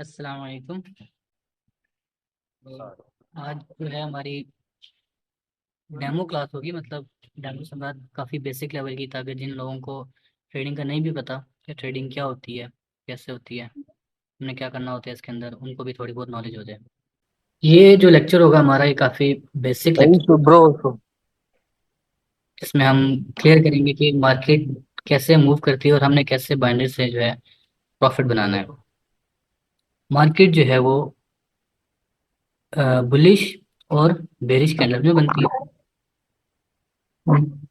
अस्सलाम वालेकुम। तो आज जो है हमारी डेमो क्लास होगी, मतलब डेमो से बाद काफ़ी बेसिक लेवल की, ताकि जिन लोगों को ट्रेडिंग का नहीं भी पता कि ट्रेडिंग क्या होती है, कैसे होती है, हमें क्या करना होता है इसके अंदर, उनको भी थोड़ी बहुत नॉलेज हो जाए। ये जो लेक्चर होगा हमारा, ये काफ़ी basic Aí lecture, sobrou, so- इसमें हम क्लियर करेंगे कि मार्केट कैसे मूव करती है और हमने कैसे बाइनरी से जो है प्रॉफिट बनाना है। मार्केट जो है वो बुलिश और बेरिश कैंडल में बनती है।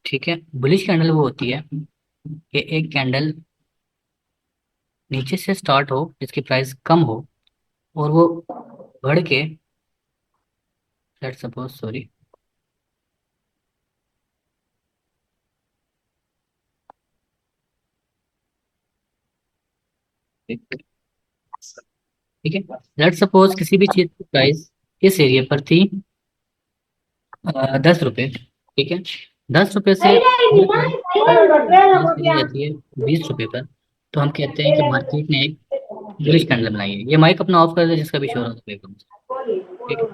ठीक है, बुलिश कैंडल वो होती है कि एक कैंडल नीचे से स्टार्ट हो जिसकी प्राइस कम हो और वो बढ़ के, लेट्स सपोज, सॉरी, ठीक है, लेट्स सपोज किसी भी चीज की प्राइस इस एरिया पर थी 10 रुपए। ठीक है, 10 रुपए से प्राइस चली जाती है 20 रुपए पर, तो हम कहते हैं कि मार्केट ने एक बुलिश कैंडल बनाई है। ये माइक अपना ऑफ कर दे जिसका भी शोर होता है एकदम से। ठीक है,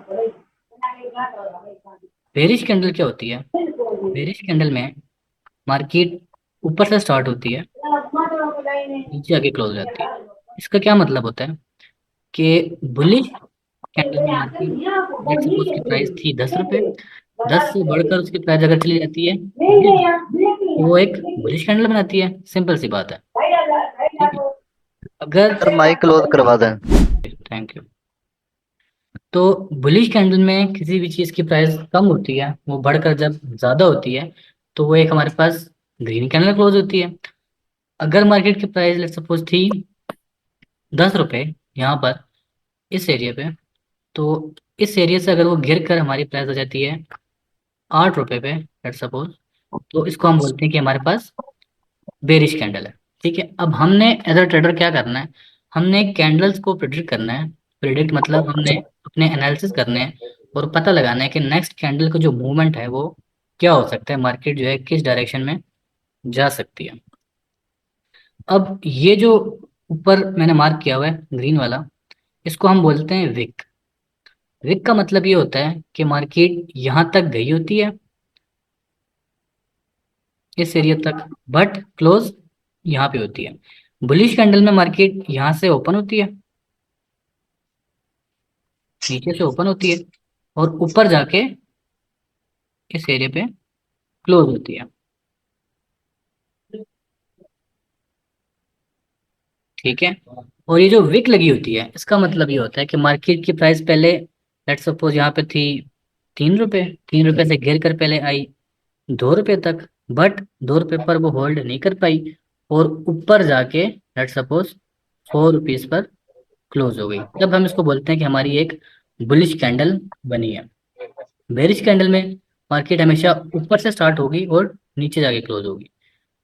बेरिश कैंडल क्या होती है? बेरिश कैंडल में मार्केट ऊपर से स्टार्ट होती है, नीचे आके क्लोज हो जाती है। इसका क्या मतलब होता है कि बुलिश कैंडल में मार्केट, लेट्स सपोज की प्राइस थी 10 रुपए, 10 से बढ़कर उसकी प्राइस अगर चली जाती है 20, तो वो एक बुलिश कैंडल बनाती है। सिंपल सी बात है। ठीक है, अगर, सर माइक क्लोज करवा दें। Thank you. तो बुलिश कैंडल में किसी भी चीज़ की प्राइस कम होती है, वो बढ़कर जब ज़्यादा होती है तो वो एक हमारे पास ग्रीन कैंडल क्लोज होती है। अगर मार्केट की प्राइस लेट्स सपोज थी 10 रुपए यहाँ पर, इस एरिया पे, तो इस एरिया से अगर वो गिर कर हमारी प्राइस हो जाती है 8 रुपए पे, लेट्स सपोज, तो इसको हम बोलते हैं कि हमारे पास बेरिश कैंडल है। ठीक है, अब हमने एज अ ट्रेडर क्या करना है, हमने कैंडल्स को प्रिडिक्ट करना है। प्रिडिक्ट मतलब हमने अपने एनालिसिस करने हैं और पता लगाना है कि नेक्स्ट कैंडल का जो मूवमेंट है वो क्या हो सकता है, मार्केट जो है किस डायरेक्शन में जा सकती है। अब ये जो ऊपर मैंने मार्क किया हुआ है ग्रीन वाला, इसको हम बोलते हैं विक। विक का मतलब ये होता है कि मार्केट यहाँ तक गई होती है, इस एरिया तक, बट क्लोज यहाँ पे होती है। बुलिश कैंडल में मार्केट यहाँ से ओपन होती है, नीचे से ओपन होती है और ऊपर जाके इस एरिया पे क्लोज होती है। ठीक है, और ये जो विक लगी होती है, इसका मतलब ये होता है कि मार्केट की प्राइस पहले, लेट्स सपोज यहाँ पे थी 3 रुपए, 3 रुपए से गिर कर पहले आई 2 रुपए तक, बट 2 रुपए पर वो होल्ड नहीं कर पाई और ऊपर जाके let's suppose 4 rupees per close हो गई। तब हम इसको बोलते हैं कि हमारी एक बुलिश कैंडल बनी है। बेरिश कैंडल में मार्केट हमेशा ऊपर से स्टार्ट होगी और नीचे जाके क्लोज होगी।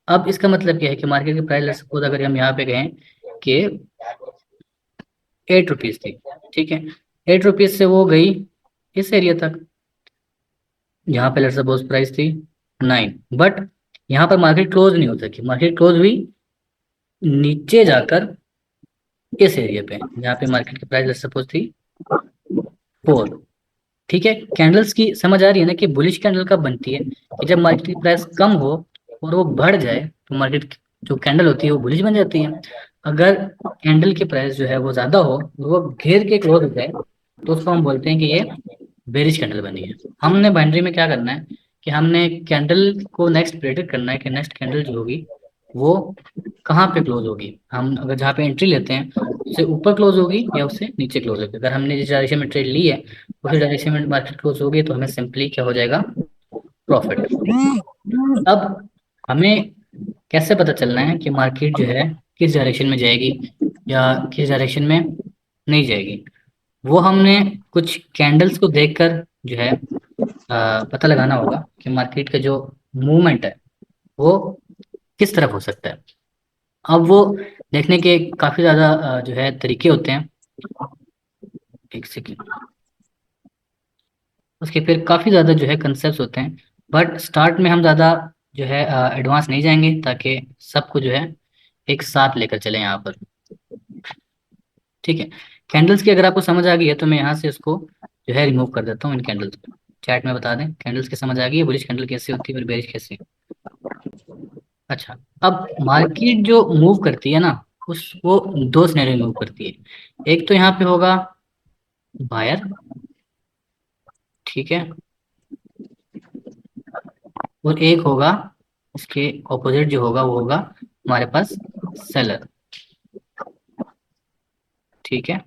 अब इसका मतलब क्या है कि मार्केट की प्राइस लेट्स सपोज अगर हम यहाँ पे गए कि 8 रुपीज थी, ठीक है, 8 रुपीज से वो गई इस एरिया तक, यहाँ पे लेट्स सपोज प्राइस थी 9, बट यहाँ पर मार्केट क्लोज नहीं हो सकी, मार्केट क्लोज हुई नीचे जाकर इस एरिया पे, जहाँ पे मार्केट की प्राइस लेट्स सपोज थी 4। ठीक है, कैंडल्स की समझ आ रही है ना कि बुलिश कैंडल कब बनती है? कि जब मार्केट की प्राइस कम हो और वो बढ़ जाए तो मार्केट जो कैंडल होती है वो बुलिश बन जाती है। अगर कैंडल की प्राइस जो है वो ज्यादा हो और वो घेर के क्लोज हो जाए तो उसको हम बोलते हैं कि ये बेरिश कैंडल बनी है। हमने बाइनरी में क्या करना है कि हमने कैंडल को नेक्स्ट प्रेडिक्ट करना है कि नेक्स्ट कैंडल जो होगी वो कहाँ पे क्लोज होगी। हम अगर जहाँ पे एंट्री लेते हैं उससे ऊपर क्लोज होगी या उससे नीचे क्लोज होगी। अगर हमने जिस डायरेक्शन में ट्रेड ली है उसी डायरेक्शन में मार्केट क्लोज होगी तो हमें सिंपली क्या हो जाएगा, प्रॉफिट। अब हमें कैसे पता चलना है कि मार्केट जो है किस डायरेक्शन में जाएगी या किस डायरेक्शन में नहीं जाएगी? वो हमने कुछ कैंडल्स को देखकर जो है पता लगाना होगा कि मार्केट का जो मूवमेंट है वो किस तरफ हो सकता है। अब वो देखने के काफ़ी ज़्यादा जो है तरीके होते हैं। एक सेकेंड, उसके फिर काफ़ी ज़्यादा जो है कंसेप्ट होते हैं, बट स्टार्ट में हम ज़्यादा जो है एडवांस नहीं जाएंगे ताकि सबको जो है एक साथ लेकर चलें यहाँ पर। ठीक है, कैंडल्स की अगर आपको समझ आ गई है तो मैं यहाँ से उसको जो है रिमूव कर देता हूँ इन कैंडल्स को। चैट में बता दें कैंडल्स की समझ आ गई है, बुलिश कैंडल कैसे होती है और बेरिश कैसे। अच्छा, अब मार्केट जो मूव करती है ना, उस वो दो सिनेरियो मूव करती है। एक तो यहाँ पे होगा बायर, ठीक है, और एक होगा इसके ऑपोजिट जो होगा वो होगा हमारे पास सेलर, ठीक है।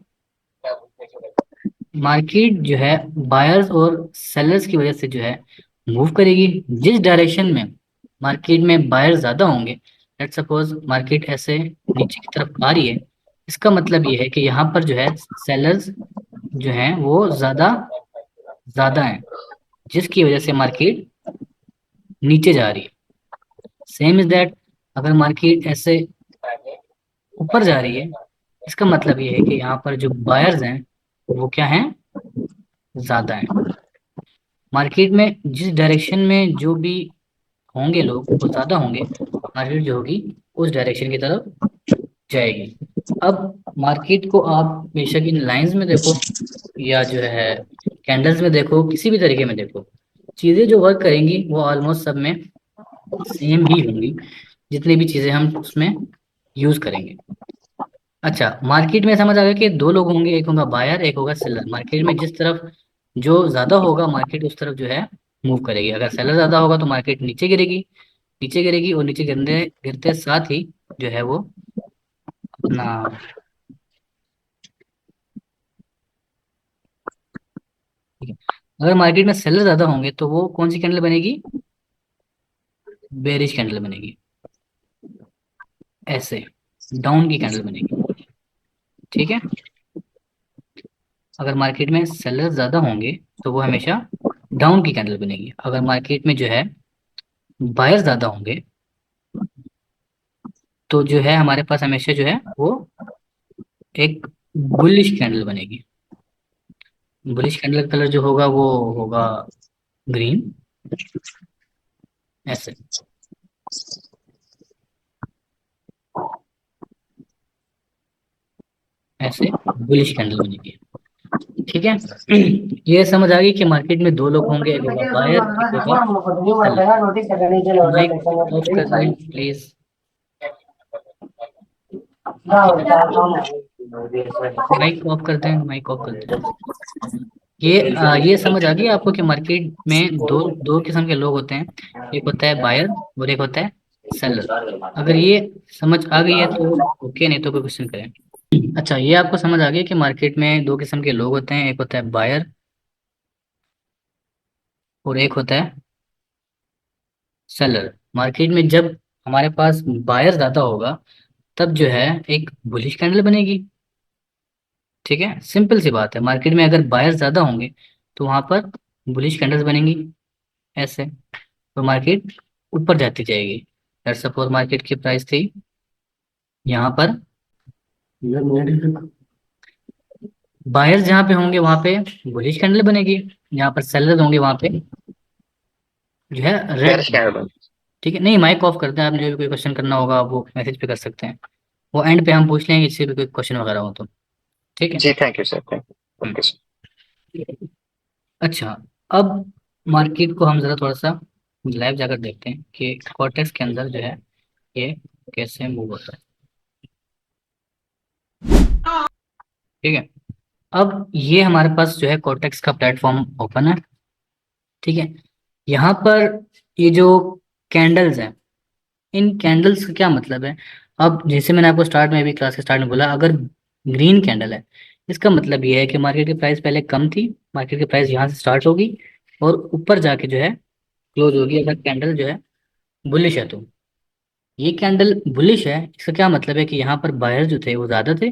मार्केट जो है बायर्स और सेलर्स की वजह से जो है मूव करेगी। जिस डायरेक्शन में मार्केट में बायर्स ज्यादा होंगे, लेट्स सपोज मार्केट ऐसे नीचे की तरफ आ रही है, इसका मतलब ये है कि यहाँ पर जो है सेलर्स जो हैं वो ज्यादा ज्यादा हैं, जिसकी वजह से मार्केट नीचे जा रही है। सेम इज दैट, अगर मार्केट ऐसे ऊपर जा रही है, इसका मतलब ये है कि यहाँ पर जो बायर्स हैं वो क्या हैं, ज्यादा हैं। मार्केट में जिस डायरेक्शन में जो भी होंगे लोग वो ज्यादा होंगे, मार्केट जो होगी उस डायरेक्शन की तरफ जाएगी। अब मार्केट को आप बेशक इन लाइंस में देखो या जो है कैंडल्स में देखो, किसी भी तरीके में देखो, चीजें जो वर्क करेंगी वो ऑलमोस्ट सब में सेम ही होंगी, जितनी भी चीजें हम उसमें यूज करेंगे। अच्छा, मार्केट में समझ आ गया कि दो लोग होंगे, एक होगा बायर एक होगा सेलर। मार्केट में जिस तरफ जो ज्यादा होगा मार्केट उस तरफ जो है मूव करेगी। अगर सेलर ज्यादा होगा तो मार्केट नीचे गिरेगी, नीचे गिरेगी, और नीचे गिरने गिरते साथ ही जो है वो अपना ठीक है। अगर मार्केट में सेलर ज्यादा होंगे तो वो कौन सी कैंडल बनेगी, बेरिश कैंडल बनेगी, ऐसे डाउन की कैंडल बनेगी, ठीक है। अगर मार्केट में सेलर ज्यादा होंगे तो वो हमेशा डाउन की कैंडल बनेगी। अगर मार्केट में जो है बायर ज्यादा होंगे तो जो है हमारे पास हमेशा जो है वो एक बुलिश कैंडल बनेगी। बुलिश कैंडल का कलर जो होगा वो होगा ग्रीन, ऐसे ऐसे बुलिश कैंडल बनेगी, ठीक है। ये समझ आ गई कि मार्केट में दो लोग होंगे, एक होगा बायर एक होगा सेलर। माइक ऑफ कर दें प्लीज। ठीक है, माइक ऑफ कर दें, माइक ऑफ कर दें। ये समझ आ गई आपको कि मार्केट में दो दो किस्म के लोग होते हैं, एक होता है बायर और एक होता है सेलर। अगर ये समझ आ गई है तो ओके, नहीं तो कोई क्वेश्चन करें। अच्छा, ये आपको समझ आ गया कि मार्केट में दो किस्म के लोग होते हैं, एक होता है बायर और एक होता है सेलर। मार्केट में जब हमारे पास बायर ज्यादा होगा तब जो है एक बुलिश कैंडल बनेगी, ठीक है। सिंपल सी बात है, मार्केट में अगर बायर ज्यादा होंगे तो वहां पर बुलिश कैंडल्स बनेंगी, ऐसे, तो मार्केट ऊपर जाती जाएगी। लेट्स सपोज मार्केट की प्राइस थी यहाँ पर, बायर्स जहाँ पे होंगे वहां पे बुलिश कैंडल बनेगी, जहाँ पर सेलर्स होंगे वहां पे जो है रेड। Bearish candle. ठीक है, नहीं माइक ऑफ करते हैं, आप जो भी कोई क्वेश्चन करना होगा वो मैसेज पे कर सकते हैं, वो एंड पे हम पूछ लेंगे जिससे भी कोई क्वेश्चन वगैरह हो तो, ठीक है। जी thank you sir, thank hmm, okay sir. अच्छा, अब मार्केट को हम जरा थोड़ा सा लाइव जाकर देखते हैं कि कॉर्टेक्स के अंदर जो है ये कैसे मूव होता है, ठीक है। अब ये हमारे पास जो है कॉर्टेक्स का प्लेटफॉर्म ओपन है, ठीक है। यहाँ पर ये जो कैंडल्स हैं, इन कैंडल्स का क्या मतलब है। अब जैसे मैंने आपको स्टार्ट में भी क्लास के स्टार्ट में बोला, अगर ग्रीन कैंडल है इसका मतलब ये है कि मार्केट की प्राइस पहले कम थी, मार्केट की प्राइस यहाँ से स्टार्ट होगी और ऊपर जाके जो है क्लोज होगी। अगर कैंडल जो है बुलिश है तो ये कैंडल बुलिश है, इसका क्या मतलब है कि यहाँ पर बायर जो थे वो ज्यादा थे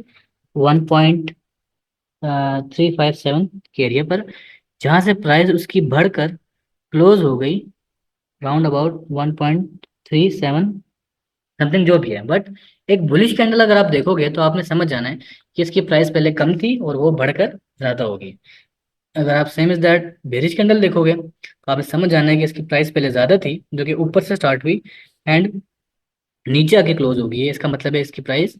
1.357 के एरिया पर, जहाँ से प्राइस उसकी बढ़कर क्लोज हो गई राउंड अबाउट 1.37 समथिंग जो भी है। बट एक बुलिश कैंडल अगर आप देखोगे तो आपने समझ जाना है कि इसकी प्राइस पहले कम थी और वो बढ़कर ज्यादा होगी। अगर आप same is that bearish candle देखोगे तो आपने समझ जाना है कि इसकी प्राइस पहले ज्यादा थी जो कि ऊपर से स्टार्ट हुई एंड नीचे आके क्लोज हो गई है, इसका मतलब है इसकी प्राइस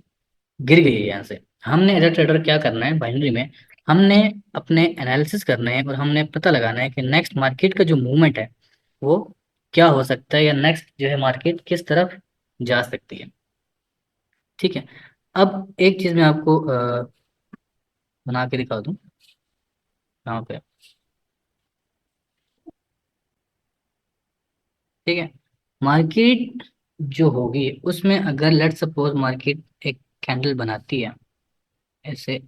गिर गई है यहाँ से। हमने एज अ ट्रेडर क्या करना है बाइनरी में, हमने अपने एनालिसिस करना है और हमने पता लगाना है कि नेक्स्ट मार्केट का जो मूवमेंट है वो क्या हो सकता है, या नेक्स्ट जो है मार्केट किस तरफ जा सकती है। ठीक है। अब एक चीज मैं आपको बना के दिखा दूं यहाँ पे। ठीक है। मार्केट जो होगी उसमें अगर लेट सपोज मार्केट एक कैंडल बनाती है ऐसे,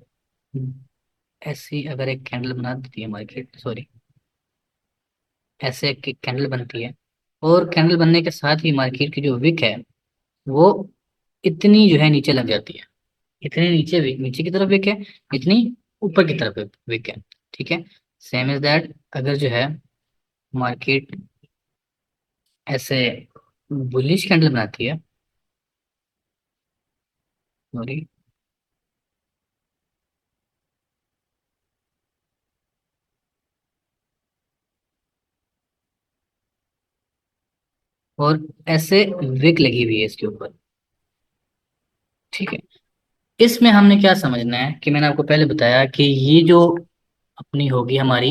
ऐसी अगर एक कैंडल बना देती है मार्केट, सॉरी, ऐसे एक कैंडल बनती है, और कैंडल बनने के साथ ही मार्केट की जो विक है वो इतनी जो है नीचे लग जाती है, इतनी नीचे विक, नीचे की तरफ विक है, इतनी ऊपर की तरफ विक है। ठीक है। सेम इज दैट, अगर जो है मार्केट ऐसे बुलिश कैंडल बनाती है, सॉरी, और ऐसे विक लगी हुई है इसके ऊपर। ठीक है। इसमें हमने क्या समझना है कि मैंने आपको पहले बताया कि ये जो अपनी होगी हमारी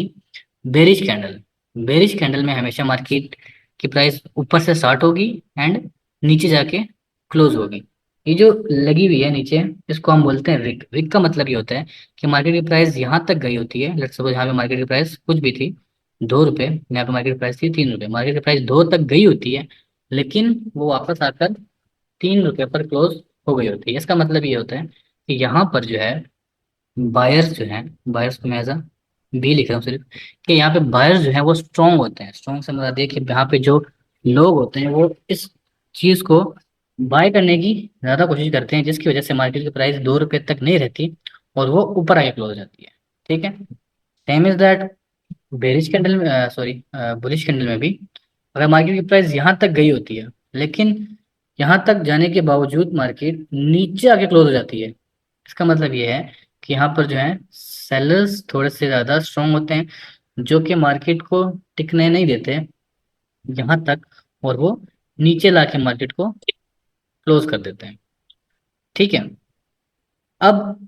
बेरिश कैंडल, बेरिश कैंडल में हमेशा मार्केट की प्राइस ऊपर से स्टार्ट होगी एंड नीचे जाके क्लोज होगी। ये जो लगी हुई है नीचे, इसको हम बोलते हैं विक। विक का मतलब ये होता है कि मार्केट की प्राइस यहाँ तक गई होती है, लेट्स सपोज यहाँ पे मार्केट की प्राइस कुछ भी थी 2 रुपये, यहाँ पे मार्केट की प्राइस थी 3 रुपये, मार्केट की प्राइस 2 तक गई होती है, लेकिन वो वापस आकर 3 रुपये पर क्लोज हो गई होती है। इसका मतलब ये होता है कि यहाँ पर जो है बायर्स जो हैं, बायर्स को मैं एज बी लिख रहा हूँ सिर्फ, कि यहाँ पे बायर्स जो हैं वो स्ट्रॉन्ग होते हैं। स्ट्रॉन्ग से मतलब देखिए यहाँ पे जो लोग होते हैं वो इस चीज को बाय करने की ज्यादा कोशिश करते हैं, जिसकी वजह से मार्केट की प्राइस 2 रुपये तक नहीं रहती और वो ऊपर आके क्लोज हो जाती है। ठीक है। Same is that bearish candle में, सॉरी, बुलिश कैंडल में भी अगर मार्केट की प्राइस यहाँ तक गई होती है, लेकिन यहाँ तक जाने के बावजूद मार्केट नीचे आके क्लोज हो जाती है, इसका मतलब ये है कि यहाँ पर जो है सेलर्स थोड़े से ज़्यादा स्ट्रांग होते हैं, जो कि मार्केट को टिकने नहीं देते यहाँ तक, और वो नीचे लाके मार्केट को क्लोज कर देते हैं। ठीक है। अब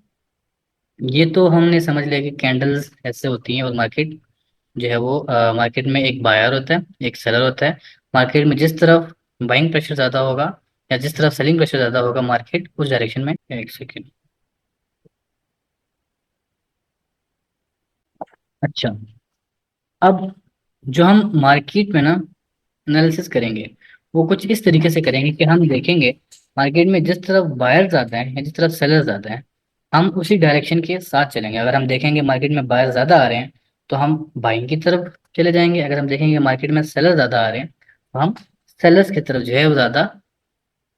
ये तो हमने समझ लिया कि कैंडल्स ऐसे होती हैं, और मार्केट जो है वो मार्केट में एक बायर होता है, एक सेलर होता है। मार्केट में जिस तरफ बाइंग प्रेशर ज़्यादा होगा या जिस तरफ सेलिंग प्रेशर ज़्यादा होगा, मार्केट उस डायरेक्शन में, एक सेकेंड। अच्छा। अब जो हम मार्केट में ना एनालिसिस करेंगे वो कुछ इस तरीके से करेंगे कि हम देखेंगे मार्केट में जिस तरफ बायर्स आते हैं या जिस तरफ सेलर्स आते हैं, हम उसी डायरेक्शन के साथ चलेंगे। अगर हम देखेंगे मार्केट में बायर ज़्यादा आ रहे हैं तो हम बाइंग की तरफ चले जाएंगे, अगर हम देखेंगे मार्केट में सेलर ज़्यादा आ रहे हैं तो हम सेलर्स की तरफ जो है वो ज़्यादा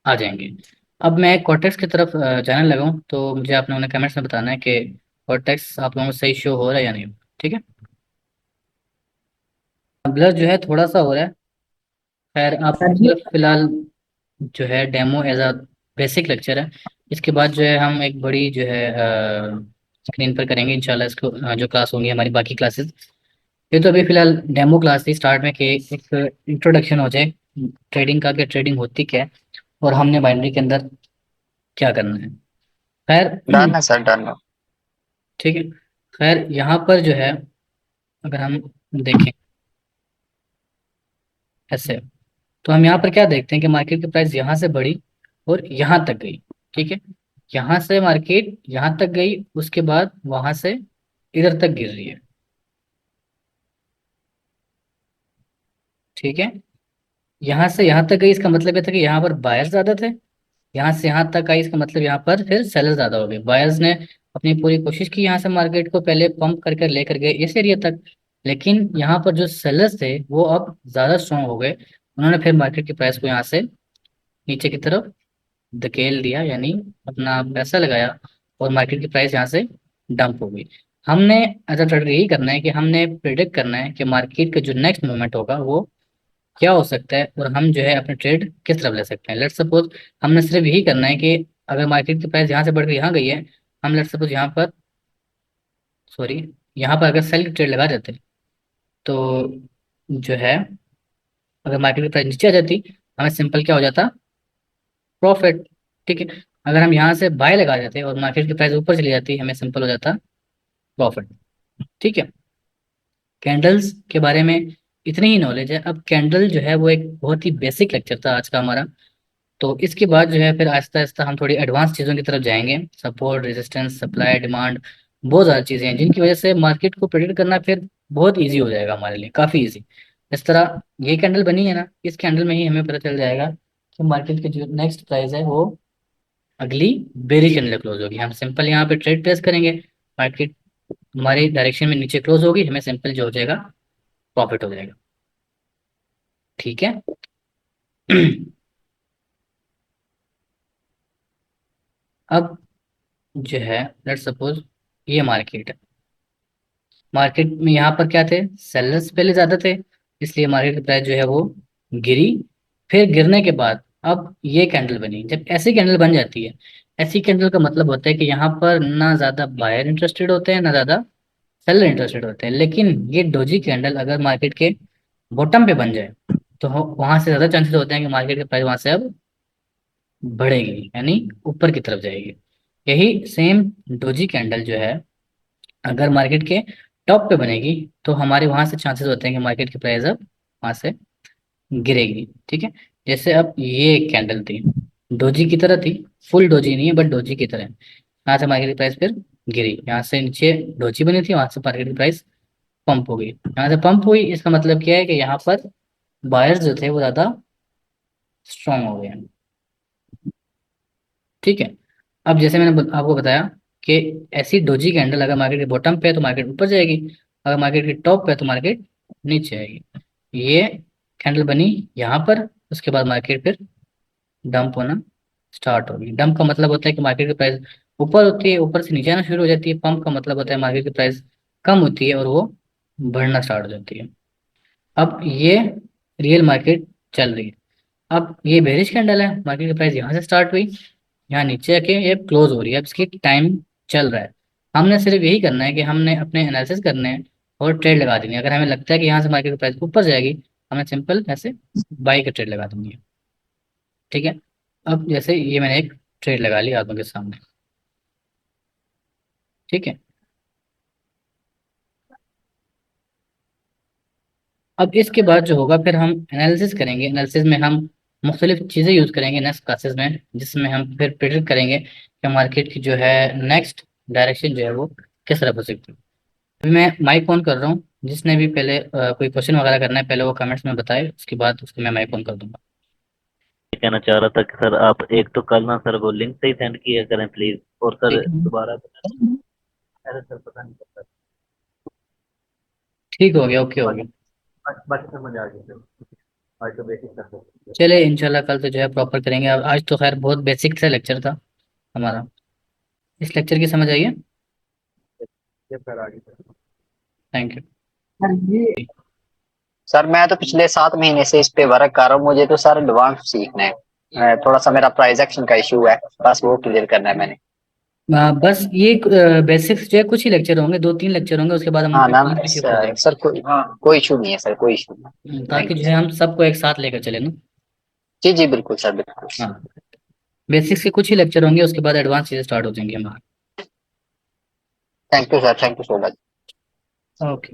आ जाएंगे। अब मैं कॉर्टेक्स की तरफ जाने लगा हूँ, तो मुझे आप लोगों ने कमेंट्स में बताना है कि कॉर्टेक्स आप लोगों को सही शो हो रहा है या नहीं। ठीक है। ब्लर जो है थोड़ा सा हो रहा है। खैर आप सिर्फ फिलहाल जो है demo as a basic lecture है, इसके बाद जो है हम एक बड़ी जो है स्क्रीन पर करेंगे इंशाल्लाह इसको, जो क्लास होंगी हमारी बाकी क्लासेस। ये तो अभी फिलहाल डेमो क्लास थी स्टार्ट में, कि एक इंट्रोडक्शन हो जाए ट्रेडिंग का, कि ट्रेडिंग होती क्या है और हमने बाइनरी के अंदर क्या करना है। खैर डन है सर, डन है। ठीक है। खैर यहाँ पर जो है अगर हम देखें ऐसे, तो हम यहाँ पर क्या देखते हैं कि मार्केट की प्राइस यहाँ से बढ़ी और यहाँ तक गई। ठीक है। यहाँ से मार्केट यहाँ तक गई, उसके बाद वहां से इधर तक गिर रही है। ठीक है। यहाँ से यहाँ तक गई, इसका मतलब ये था कि यहाँ पर बायर्स ज्यादा थे, यहाँ से यहाँ तक आई, इसका मतलब यहाँ पर फिर सेलर ज्यादा हो गए। बायर्स ने अपनी पूरी कोशिश की यहाँ से मार्केट को पहले पंप करके लेकर गए इस एरिया तक, लेकिन यहाँ पर जो सेलर्स थे वो अब ज्यादा स्ट्रांग हो गए, उन्होंने फिर मार्केट की प्राइस को यहाँ से नीचे की तरफ धकेल दिया, यानी अपना पैसा लगाया, और मार्केट की प्राइस यहाँ से डंप हो गई। हमने एज अ ट्रेडर यही करना है कि हमने प्रिडिक्ट करना है कि मार्केट का जो नेक्स्ट मूवमेंट होगा वो क्या हो सकता है, और हम जो है अपने ट्रेड किस तरफ ले सकते हैं। लेट्स सपोज हमने सिर्फ यही करना है कि अगर मार्केट की प्राइस यहाँ से बढ़कर यहाँ गई है, हम लेट्स सपोज यहाँ पर, सॉरी, यहाँ पर अगर सेल की ट्रेड लगा देते तो जो है अगर मार्केट की प्राइस नीचे आ जाती, हमें सिंपल क्या हो जाता, प्रॉफिट। ठीक है। अगर हम यहाँ से बाय लगा देते और मार्केट की प्राइस ऊपर चली जाती, हमें सिंपल हो जाता प्रॉफिट। ठीक है, कैंडल्स के बारे में इतनी ही नॉलेज है। अब कैंडल जो है वो एक बहुत ही बेसिक लेक्चर था आज का हमारा। तो इसके बाद जो है फिर आहिस्ता आहिस्ता हम थोड़ी एडवांस चीज़ों की तरफ जाएंगे। सपोर्ट, रेजिस्टेंस, सप्लाई, डिमांड, बहुत ज़्यादा चीज़ें हैं जिनकी वजह से मार्केट को प्रेडिक्ट करना फिर बहुत इजी हो जाएगा हमारे लिए, काफ़ी इजी। इस तरह ये कैंडल बनी है ना, इस कैंडल में ही हमें पता चल जाएगा कि मार्केट की जो नेक्स्ट प्राइस है वो अगली बेरिश कैंडल क्लोज होगी। हम सिंपल यहाँ पे ट्रेड प्लेस करेंगे, मार्केट हमारी डायरेक्शन में नीचे क्लोज होगी, हमें सिंपल जो हो जाएगा प्रॉफिट हो जाएगा। ठीक है। अब जो है लेट्स सपोज ये मार्केट है। मार्केट में यहाँ पर क्या थे, सेलर्स पहले ज्यादा थे, इसलिए मार्केट की प्राइस जो है वो गिरी। फिर गिरने के बाद अब ये कैंडल बनी। जब ऐसी कैंडल बन जाती है, ऐसी कैंडल का मतलब होता है कि यहाँ पर ना ज्यादा बायर इंटरेस्टेड होते हैं ना ज्यादा सेलर इंटरेस्टेड होते हैं। लेकिन ये डोजी कैंडल अगर मार्केट के बॉटम पे बन जाए तो वहां से ज्यादा चांसेस होते हैं कि मार्केट की प्राइस वहां से अब बढ़ेगी, यानी ऊपर की तरफ जाएगी। यही सेम डोजी कैंडल जो है अगर मार्केट के टॉप पे बनेगी तो हमारे वहां से चांसेस होते हैं कि मार्केट की प्राइस अब वहां से गिरेगी। ठीक है, जैसे अब ये एक कैंडल थी, डोजी की तरह थी, फुल डोजी नहीं है बट डोजी की तरह। यहाँ से मार्केट की प्राइस फिर गिरी, यहाँ से नीचे डोजी बनी थी, वहां से मार्केट की प्राइस पंप हो गई, यहाँ से पंप हुई। इसका मतलब क्या है कि यहाँ पर बायर्स जो थे वो ज्यादा स्ट्रांग हो गए हैं। ठीक है, अब जैसे मैंने आपको बताया कि ऐसी डोजी कैंडल अगर मार्केट के बॉटम पे है तो मार्केट ऊपर जाएगी, अगर मार्केट के टॉप पे है तो मार्केट नीचे आएगी। ये कैंडल बनी यहाँ पर, उसके बाद मार्केट फिर डंप होना स्टार्ट होगी। डंप का मतलब होता है कि मार्केट की प्राइस ऊपर होती है, ऊपर से नीचे आना शुरू हो जाती है। पंप का मतलब होता है मार्केट की प्राइस कम होती है और वो बढ़ना स्टार्ट हो जाती है। अब ये रियल मार्केट चल रही है। अब ये बेरिश कैंडल है, मार्केट की प्राइस यहाँ से स्टार्ट हुई, यहाँ नीचे आके ये क्लोज हो रही है। अब इसकी टाइम चल रहा है। हमने सिर्फ यही करना है कि हमने अपने एनालिसिस करने हैं और ट्रेड लगा देनी है। अगर हमें लगता है कि यहाँ से मार्केट की प्राइस ऊपर जाएगी, हमें सिंपल ऐसे बाई का ट्रेड लगा देनी है। ठीक है, अब जैसे ये मैंने एक ट्रेड लगा ली आंखों के सामने। ठीक है, अब इसके बाद जो होगा फिर हम एनालिसिस करेंगे। एनालिसिस में हम मुख्तलिफ चीज़ें यूज़ करेंगे नेक्स्ट क्लासेस में, जिसमें हम फिर प्रिडिक्ट करेंगे कि मार्केट की जो है नेक्स्ट डायरेक्शन जो है वो किस तरफ हो सकती है। अभी मैं माइक ऑन कर रहा हूँ, जिसने भी पहले कोई क्वेश्चन वगैरह करना है पहले वो कमेंट्स में बताए, उसके बाद उसको मैं माइक ऑन कर दूंगा। कहना चाह रहा था कि सर आप एक तो कल ना सर वो लिंक से ही सेंड किया करें प्लीज, और सर ठीक है, दोबारा अरे सर पता नहीं चलता। ठीक हो गया, ओके हो गया। बाकी बाकी समझ आ गई सर। आज तो बेसिक कर सकते चले इंशाल्लाह कल तो जो है प्रॉपर करेंगे। अब आज तो खैर बहुत बेसिक सा लेक्चर था हमारा, इस लेक्चर की समझ आई है। हैं सर आगे sir. Thank you. Sir sir मैं तो पिछले 7 महीने से इस पे वर्क कर रहा हूँ। मुझे तो सर एडवांस सीखना है। थोड़ा सा मेरा प्राइस एक्शन का इशू है, बस वो क्लियर करना है मैंने। बस ये बेसिक्स जो है कुछ ही लेक्चर होंगे, 2-3 लेक्चर होंगे, उसके बाद हम हाँ ना एडवांस में शिफ्ट हो जाएंगे। सर कोई इशू नहीं है सर, कोई इशू नहीं। ताकि थैंक यू जो है सर। हम सबको एक साथ लेकर चले ना। जी जी बिल्कुल सर, बिल्कुल। हाँ, बेसिक्स के कुछ ही लेक्चर होंगे, उसके बाद एडवांस चीजें स्टार्ट हो जाएंगी हमारी। Thank you sir, thank you so much. Okay.